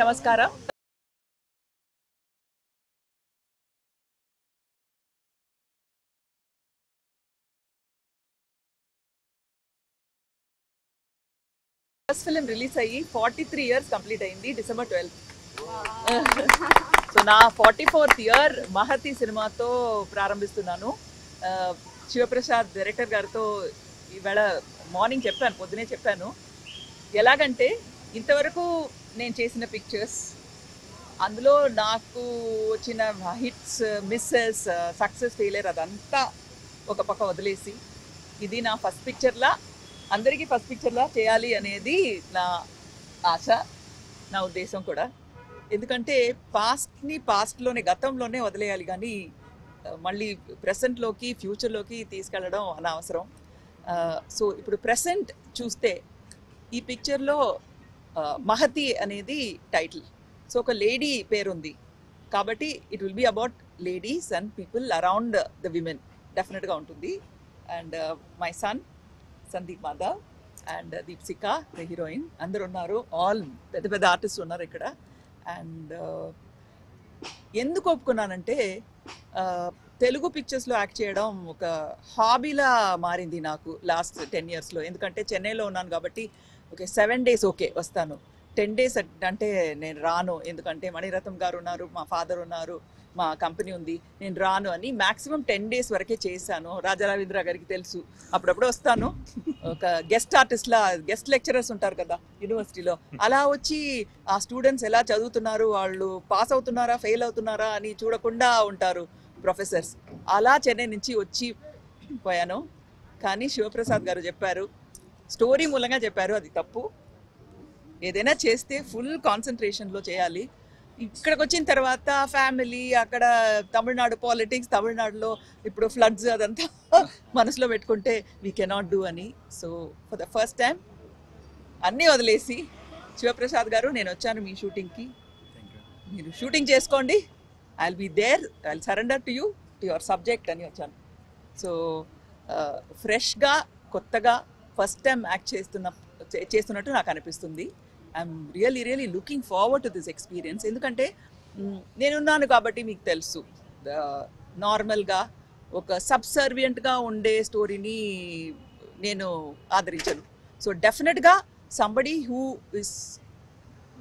నమస్కారం. First film release అయ్యి 43 years complete అయింది December 12th. సో నా 44th year మహతి సినిమాతో ప్రారంభిస్తున్నాను. శివప్రసాద్ డైరెక్టర్ గారితో ఈవేళ మార్నింగ్ చెప్పాను, పొద్దునే చెప్పాను. ఎలాగంటే ఇంతవరకు నేను చేసిన పిక్చర్స్, అందులో నాకు వచ్చిన హిట్స్, మిస్సెస్, సక్సెస్, ఫెయిలియర్ అదంతా ఒక పక్క వదిలేసి ఇది నా ఫస్ట్ పిక్చర్లా, అందరికీ ఫస్ట్ పిక్చర్లా చేయాలి అనేది నా ఆశ, నా ఉద్దేశం కూడా. ఎందుకంటే పాస్ట్లోనే, గతంలోనే వదిలేయాలి, కానీ మళ్ళీ ప్రెసెంట్లోకి, ఫ్యూచర్లోకి తీసుకెళ్ళడం అనవసరం. సో ఇప్పుడు ప్రెసెంట్ చూస్తే ఈ పిక్చర్లో మహతి అనేది టైటిల్. సో ఒక లేడీ పేరుంది కాబట్టి it will be about ladies and people around the women డెఫినెట్గా ఉంటుంది. And my son Sandeep Madhav and Deepsika the heroine అందరు ఉన్నారు, ఆల్ పెద్ద పెద్ద ఆర్టిస్ట్ ఉన్నారు ఇక్కడ. అండ్ ఎందుకు ఒప్పుకున్నానంటే తెలుగు పిక్చర్స్లో యాక్ట్ చేయడం ఒక హాబీలా మారింది నాకు లాస్ట్ 10 yearsలో. ఎందుకంటే చెన్నైలో ఉన్నాను కాబట్టి ఓకే 7 days ఓకే వస్తాను, 10 days అంటే నేను రాను. ఎందుకంటే మణిరత్నం గారు ఉన్నారు, మా ఫాదర్ ఉన్నారు, మా కంపెనీ ఉంది, నేను రాను అని మ్యాక్సిమం 10 days వరకే చేశాను. రాజా రవీంద్ర గారికి తెలుసు, అప్పుడప్పుడు వస్తాను ఒక గెస్ట్ ఆర్టిస్ట్లా. గెస్ట్ లెక్చరర్స్ ఉంటారు కదా యూనివర్సిటీలో, అలా వచ్చి ఆ స్టూడెంట్స్ ఎలా చదువుతున్నారు, వాళ్ళు పాస్ అవుతున్నారా ఫెయిల్ అవుతున్నారా అని చూడకుండా ఉంటారు ప్రొఫెసర్స్. అలా చెన్నై నుంచి వచ్చి పోయాను. కానీ శివప్రసాద్ గారు చెప్పారు, స్టోరీ మూలంగా చెప్పారు, అది తప్పు. ఏదైనా చేస్తే ఫుల్ కాన్సన్ట్రేషన్లో చేయాలి. ఇక్కడికి వచ్చిన తర్వాత ఫ్యామిలీ, అక్కడ తమిళనాడు పాలిటిక్స్, తమిళనాడులో ఇప్పుడు ఫ్లడ్స్, అదంతా మనసులో పెట్టుకుంటే వీ కెనాట్ డూ అని. So for the first time అన్నీ వదిలేసి శివప్రసాద్ గారు నేను వచ్చాను మీ షూటింగ్కి, మీరు షూటింగ్ చేసుకోండి, I will be there, I will surrender to you, to your subject అని వచ్చాను. సో ఫ్రెష్గా, కొత్తగా ఫస్ట్ టైం యాక్ట్ చేస్తున్నట్టు నాకు అనిపిస్తుంది. I'm really looking forward to this experience. ఎందుకంటే నేనున్నాను కాబట్టి మీకు తెలుసు, నార్మల్గా ఒక సబ్సర్వియంట్గా ఉండే స్టోరీని నేను ఆదరించను. సో డెఫినెట్గా somebody who is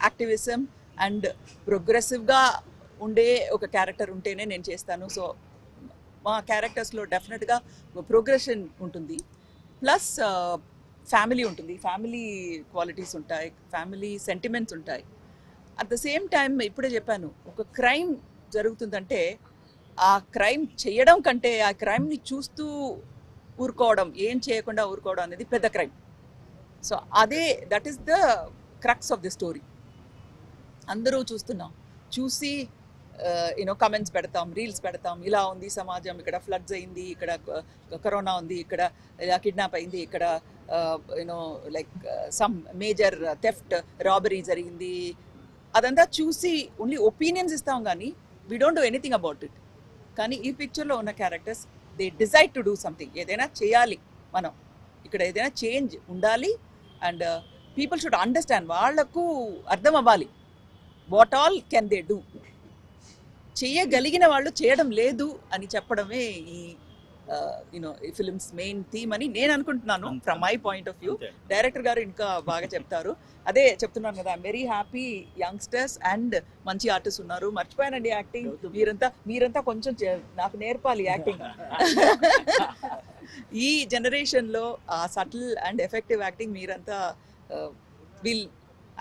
activism and ప్రోగ్రెసివ్గా ఉండే ఒక క్యారెక్టర్ ఉంటేనే నేను చేస్తాను. సో మా క్యారెక్టర్స్లో డెఫినెట్గా ప్రోగ్రెషన్ ఉంటుంది, ప్లస్ ఫ్యామిలీ ఉంటుంది, ఫ్యామిలీ క్వాలిటీస్ ఉంటాయి, ఫ్యామిలీ సెంటిమెంట్స్ ఉంటాయి. అట్ ద సేమ్ టైం ఇప్పుడే చెప్పాను, ఒక క్రైమ్ జరుగుతుందంటే ఆ క్రైమ్ చేయడం కంటే ఆ క్రైమ్ని చూస్తూ ఊరుకోవడం, ఏం చేయకుండా ఊరుకోవడం అనేది పెద్ద క్రైమ్. సో అదే, that is the crux of the story. అందరూ చూస్తున్నాం, చూసి కమెంట్స్ పెడతాం, రీల్స్ పెడతాం, ఇలా ఉంది సమాజం, ఇక్కడ ఫ్లడ్స్ అయింది, ఇక్కడ కరోనా ఉంది, ఇక్కడ ఇలా కిడ్నాప్ అయింది, ఇక్కడ like some major theft, robbery జరిగింది. అదంతా చూసి ఓన్లీ ఒపీనియన్స్ ఇస్తాం కానీ we don't do anything about it. కానీ ఈ పిక్చర్లో ఉన్న characters they decide to do something. ఏదైనా చేయాలి మనం, ఇక్కడ ఏదైనా చేంజ్ ఉండాలి. అండ్ పీపుల్ షుడ్ అండర్స్టాండ్, వాళ్లకు అర్థం అవ్వాలి what all can they do. చేయగలిగిన వాళ్ళు చేయడం లేదు అని చెప్పడమే ఈ ఈ ఫిల్మ్స్ మెయిన్ థీమ్ అని నేను అనుకుంటున్నాను, from my point of view. Director గారు ఇంకా బాగా చెప్తారు. అదే చెప్తున్నాను కదా, I'm very happy, youngsters and మంచి ఆర్టిస్ట్ ఉన్నారు. మర్చిపోయానండి యాక్టింగ్, మీరంతా కొంచెం నాకు నేర్పాలి యాక్టింగ్. ఈ జనరేషన్లో ఆ సటిల్ అండ్ ఎఫెక్టివ్ యాక్టింగ్ మీరంతా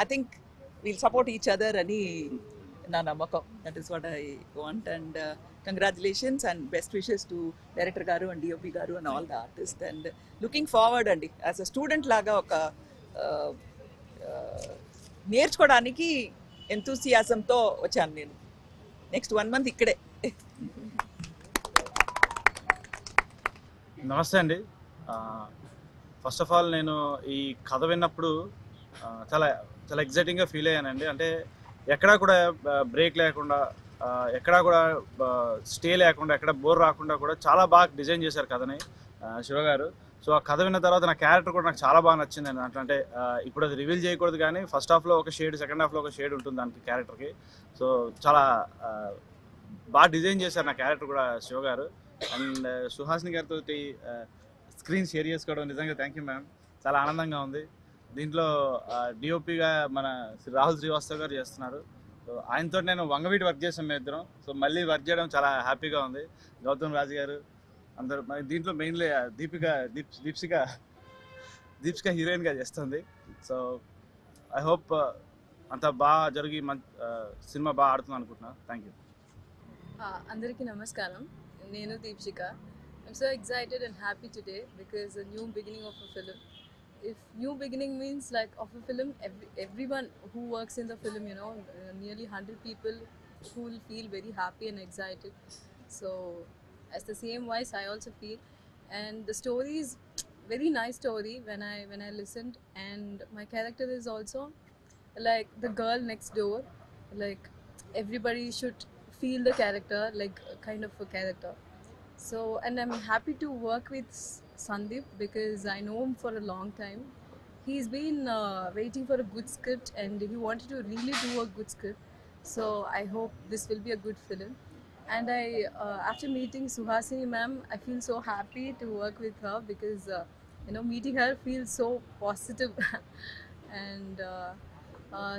I think will support each other అని నా నమ్మకం. That is what I want. And congratulations and best wishes to director గారు అండ్ డిఓపి గారు and all the artist. And looking forward అండి, as a student లాగా ఒక నేర్చుకోవడానికి ఎంతూసియాజంతో వచ్చాను నేను. నెక్స్ట్ 1 month ఇక్కడే. నమస్తే అండి. ఫస్ట్ ఆఫ్ ఆల్ నేను ఈ కథ విన్నప్పుడు చాలా చాలా ఎగ్జైటింగ్గా ఫీల్ అయ్యానండి. అంటే ఎక్కడా కూడా బ్రేక్ లేకుండా, ఎక్కడా కూడా స్టే లేకుండా, ఎక్కడ బోర్ రాకుండా కూడా చాలా బాగా డిజైన్ చేశారు కథని శివ గారు. సో ఆ కథ విన్న తర్వాత నా క్యారెక్టర్ కూడా నాకు చాలా బాగా నచ్చింది అండి. అంటే ఇప్పుడు అది రివీల్ చేయకూడదు కానీ ఫస్ట్ హాఫ్లో ఒక షేడ్, సెకండ్ హాఫ్లో ఒక షేడ్ ఉంటుంది దానికి క్యారెక్టర్కి. సో చాలా బాగా డిజైన్ చేశారు నా క్యారెక్టర్ కూడా శివ గారు. అండ్ సుహాసిని గారితో స్క్రీన్ షేర్ చేసుకోవడం నిజంగా థ్యాంక్ యూ మ్యామ్. చాలా ఆనందంగా ఉంది. దీంట్లో డిఓపిగా మన రాహుల్ శ్రీవాస్తవ్ గారు చేస్తున్నారు. సో ఆయనతో నేను వంగవీటి వర్క్ చేసాం మేము ఇద్దరం. సో మళ్ళీ వర్క్ చేయడం చాలా హ్యాపీగా ఉంది. గౌతమ్ రాజు గారు అందరూ దీంట్లో మెయిన్లీ దీప్సిక హీరోయిన్గా చేస్తుంది. సో ఐ హోప్ అంత బాగా జరిగి సినిమా బాగా ఆడుతుంది అనుకుంటున్నాను. Thank you. అందరికీ నమస్కారం. నేను Deepshika. I'm so excited and happy today because a new beginning of a film. If new beginning means like of a film, everyone who works in the film, you know, nearly 100 people who will feel very happy and excited. So as the same wise I also feel, and the story is very nice story when I listened, and my character is also like the girl next door, like everybody should feel the character, like kind of a character. So, and I'm happy to work with Sandeep because I know him for a long time. He's been waiting for a good script and he wanted to really do a good script. So I hope this will be a good film. And after meeting Suhasini ma'am, I feel so happy to work with her because you know, meeting her feels so positive. And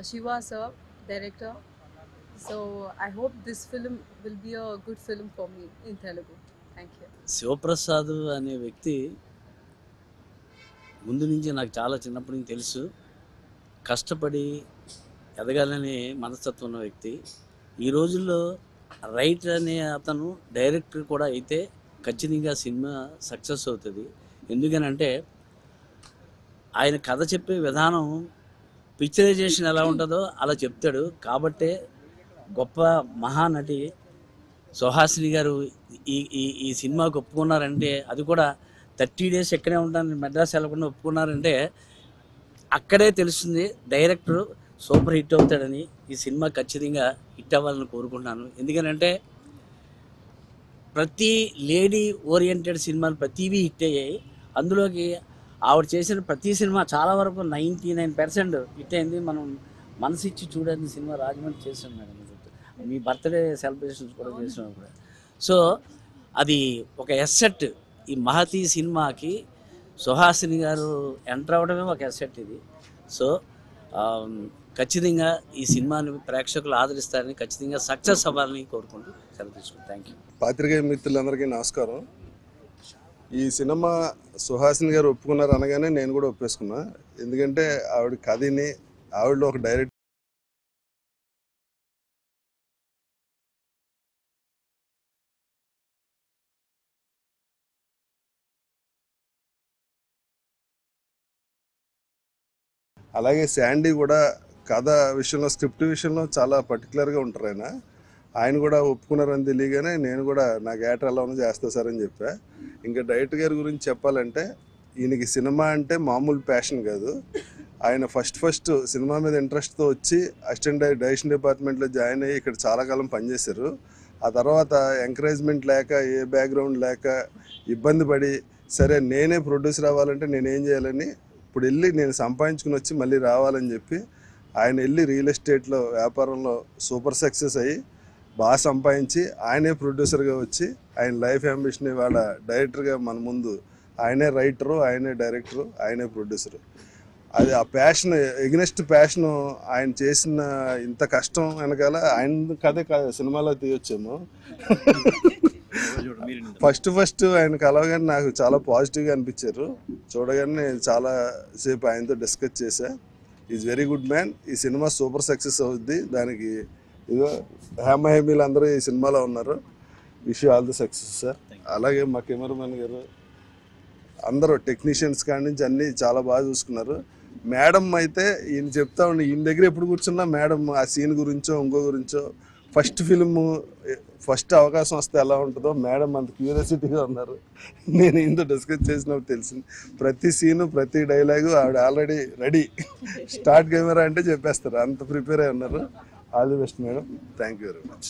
Shiva sir, director. So I hope this film will be a good film for me in Telugu. Thank you. Sivaprasad అనే వ్యక్తి ముందు నుంచి నాకు చాలా చిన్నప్పటి నుంచి తెలుసు. కష్టపడి ఎదగాలనే మనస్తత్వం ఉన్న వ్యక్తి. ఈ రోజుల్లో రైటర్ అనే అతను డైరెక్టర్ కూడా అయితే ఖచ్చితంగా సినిమా సక్సెస్ అవుతుంది. ఎందుకనంటే ఆయన కథ చెప్పే విధానం పిక్చరైజేషన్ ఎలా ఉంటుందో అలా చెప్తాడు. కాబట్టే గొప్ప మహానటి సుహాసిని గారు ఈ సినిమాకి ఒప్పుకున్నారంటే, అది కూడా 30 days ఎక్కడే ఉంటాను మెడ్రాస్ వెళ్ళకుండా ఒప్పుకున్నారంటే అక్కడే తెలుస్తుంది డైరెక్టర్ సూపర్ హిట్ అవుతాడని. ఈ సినిమా ఖచ్చితంగా హిట్ అవ్వాలని కోరుకుంటున్నాను. ఎందుకంటే ప్రతి లేడీ ఓరియంటెడ్ సినిమాలు ప్రతివీ హిట్ అయ్యాయి. అందులోకి ఆవిడ చేసిన ప్రతి సినిమా చాలా వరకు 99% హిట్ అయింది. మనం మనసు ఇచ్చి చూడని సినిమా రాజమండ్రి చేసాం మేడం. మీ బర్త్డే సెలబ్రేషన్స్ కూడా చేసినాం కూడా. సో అది ఒక ఎస్సెట్. ఈ మహతి సినిమాకి సుహాసిని గారు ఎంటర్ అవ్వడమే ఒక ఎస్సెట్ ఇది. సో ఖచ్చితంగా ఈ సినిమాని ప్రేక్షకులు ఆదరిస్తారని, ఖచ్చితంగా సక్సెస్ అవ్వాలని కోరుకుంటూ సెలవు తీసుకుంటాను. Thank you. పాత్రికేయ మిత్రులందరికీ నమస్కారం. ఈ సినిమా సుహాసిని గారు ఒప్పుకున్నారు అనగానే నేను కూడా ఒప్పేసుకున్నా. ఎందుకంటే ఆవిడ కథని, ఆవిడలో ఒక డైరెక్ట్ అలాగే శాండీ కూడా కథ విషయంలో, స్క్రిప్ట్ విషయంలో చాలా పర్టికులర్గా ఉంటారు. ఆయన కూడా ఒప్పుకున్నారని తెలియగానే నేను కూడా నా క్యారెక్టర్ ఎలా ఉన్నా చేస్తా సార్ అని చెప్పా. ఇంకా డైరెక్టర్ గారి గురించి చెప్పాలంటే, ఈయనకి సినిమా అంటే మామూలు ప్యాషన్ కాదు. ఆయన ఫస్ట్ సినిమా మీద ఇంట్రెస్ట్తో వచ్చి అసిస్టెంట్ డైరెక్షన్ డిపార్ట్మెంట్లో జాయిన్ అయ్యి ఇక్కడ చాలా కాలం పనిచేశారు. ఆ తర్వాత ఎంకరేజ్మెంట్ లేక, ఏ బ్యాక్గ్రౌండ్ లేక ఇబ్బంది పడి, సరే నేనే ప్రొడ్యూసర్ అవ్వాలంటే నేనేం చేయాలని ఇప్పుడు వెళ్ళి నేను సంపాదించుకుని వచ్చి మళ్ళీ రావాలని చెప్పి ఆయన వెళ్ళి రియల్ ఎస్టేట్లో వ్యాపారంలో సూపర్ సక్సెస్ అయ్యి బాగా సంపాదించి ఆయనే ప్రొడ్యూసర్గా వచ్చి ఆయన లైఫ్ అంబిషన్ ఇవాళ డైరెక్టర్గా మన ముందు ఆయనే రైటరు, ఆయనే డైరెక్టరు, ఆయనే ప్రొడ్యూసరు. అది ఆ ప్యాషన్, ఎగ్నెస్ట్ ప్యాషను ఆయన చేసిన ఇంత కష్టం వెనకాల ఆయన కథే సినిమాలో తీయొచ్చేమో. ఫస్ట్ ఆయన కలవగానే నాకు చాలా పాజిటివ్గా అనిపించారు. చూడగానే నేను చాలా సేపు ఆయనతో డిస్కస్ చేశా. Is very good man. ఈ సినిమా సూపర్ సక్సెస్ అవుద్ది. దానికి ఇదో హేమహేమీలు అందరూ ఈ సినిమాలో ఉన్నారు. Wish you all the success sir. అలాగే మా కెమెరామెన్ గారు, అందరూ టెక్నీషియన్స్ కాడి నుంచి అన్నీ చాలా బాగా చూసుకున్నారు. మేడం అయితే ఈయన చెప్తా ఉండి, ఈయన దగ్గర ఎప్పుడు కూర్చున్నా మేడం ఆ సీన్ గురించో ఇంకో గురించో, ఫస్ట్ అవకాశం వస్తే ఎలా ఉంటుందో మేడం అంత క్యూరియాసిటీగా ఉన్నారు. నేను ఇంత డిస్కస్ చేసినప్పుడు తెలిసింది. ప్రతి సీను, ప్రతి డైలాగు ఆవిడ ఆల్రెడీ రెడీ. స్టార్ట్ కెమెరా అంటే చెప్పేస్తారు, అంత ప్రిపేర్ అయి ఉన్నారు. All the best madam. Thank you very much.